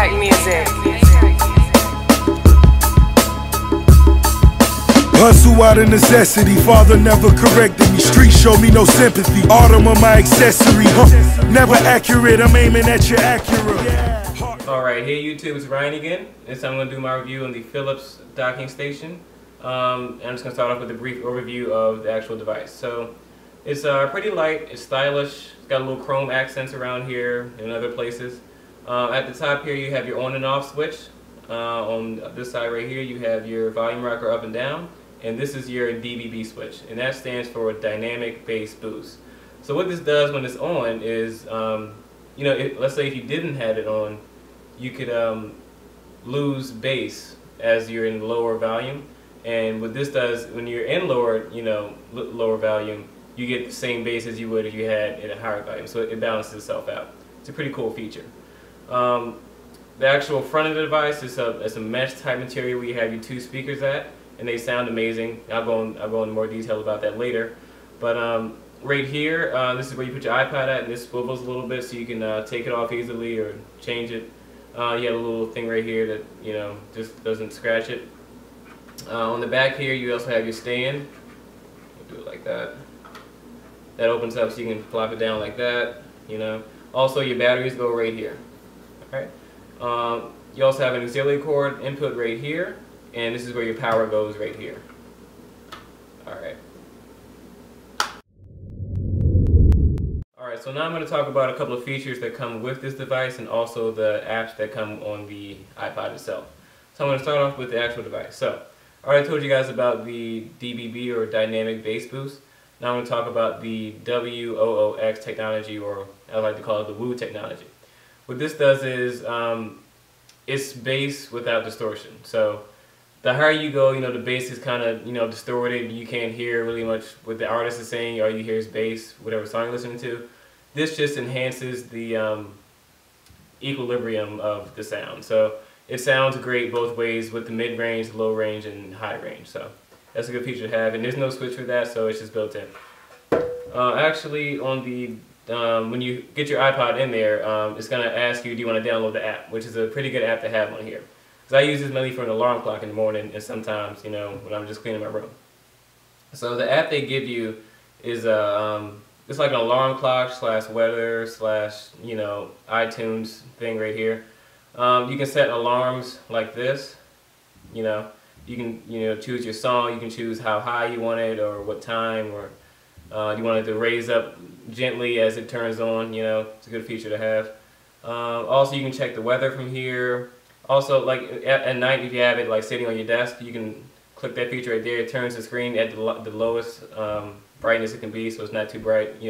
Maybach music. Hustle out of necessity, father never corrected me. Streets show me no sympathy, autumn on my accessory. Never accurate, I'm aiming at your Acura. Alright, hey YouTube, it's Ryan again. This time I'm going to do my review on the Philips docking station. I'm just going to start off with a brief overview of the actual device. So, it's pretty light, it's stylish, it's got a little chrome accents around here and other places. At the top here you have your on and off switch. On this side right here you have your volume rocker up and down. And this is your DBB switch, and that stands for Dynamic Bass Boost. So what this does when it's on is, let's say if you didn't have it on, you could lose bass as you're in lower volume. And what this does, when you're in lower volume, you get the same bass as you would if you had it at higher volume. So it balances itself out. It's a pretty cool feature. The actual front of the device is a mesh type material where you have your two speakers at. And they sound amazing. I'll go into more detail about that later. But right here, this is where you put your iPod at, and this swivels a little bit so you can take it off easily or change it. You have a little thing right here that just doesn't scratch it. On the back here, you also have your stand. Do it like that. That opens up so you can plop it down like that. Also, your batteries go right here. All right. You also have an auxiliary cord input right here. And this is where your power goes right here. Alright. Alright, so now I'm going to talk about a couple of features that come with this device and also the apps that come on the iPod itself. So I'm going to start off with the actual device. So, I already told you guys about the DBB or Dynamic Bass Boost. Now I'm going to talk about the WOOX technology, or I like to call it the WOO technology. What this does is, it's bass without distortion. So, the higher you go, the bass is kind of, distorted. You can't hear really much what the artist is saying. All you hear is bass, whatever song you're listening to. This just enhances the equilibrium of the sound. So it sounds great both ways with the mid-range, low range, and high range. So that's a good feature to have. And there's no switch for that, so it's just built in. Actually, on the when you get your iPod in there, it's going to ask you, do you want to download the app, which is a pretty good app to have on here. I use this mainly for an alarm clock in the morning and sometimes, when I'm just cleaning my room. So the app they give you is it's like an alarm clock / weather / iTunes thing right here. You can set alarms like this. You can choose your song. You can choose how high you want it or what time, or you want it to raise up gently as it turns on. It's a good feature to have. Also, you can check the weather from here. Also, like at night, if you have it like sitting on your desk, you can click that feature right there. It turns the screen at the lowest brightness it can be, so it's not too bright,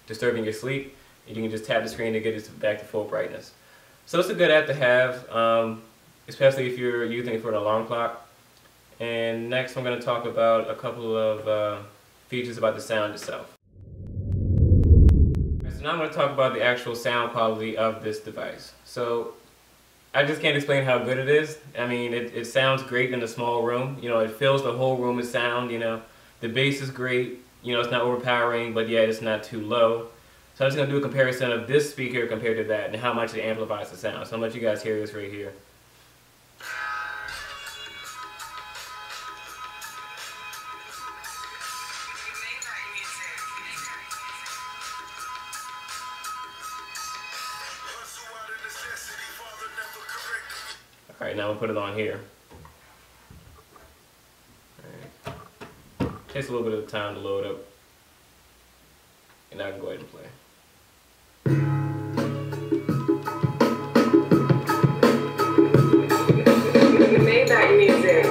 disturbing your sleep. And you can just tap the screen to get it back to full brightness. So it's a good app to have, especially if you're using it for an alarm clock. And next, I'm going to talk about a couple of features about the sound itself. So now I'm going to talk about the actual sound quality of this device. So I just can't explain how good it is. I mean, it sounds great in a small room. It fills the whole room with sound. The bass is great. It's not overpowering, but yet it's not too low. So I'm just going to do a comparison of this speaker compared to that and how much it amplifies the sound. So I'm going to let you guys hear this right here. Alright, now we'll put it on here. Alright. Takes a little bit of time to load up. And I can go ahead and play. Maybach music.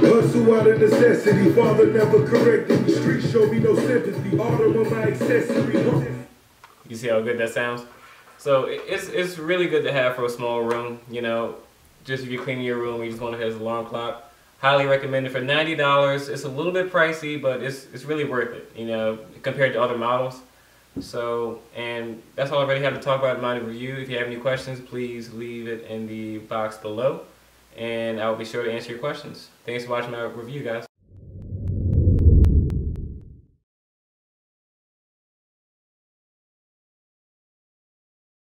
Hustle out of necessity, father never corrected me. Streets show me no sympathy, autumn on my accessory. You see how good that sounds? So it's really good to have for a small room, just if you're cleaning your room, you just want to have an alarm clock. Highly recommend it for $90. It's a little bit pricey, but it's really worth it, compared to other models. So, and that's all I really have to talk about in my review. If you have any questions, please leave it in the box below, and I'll be sure to answer your questions. Thanks for watching my review, guys.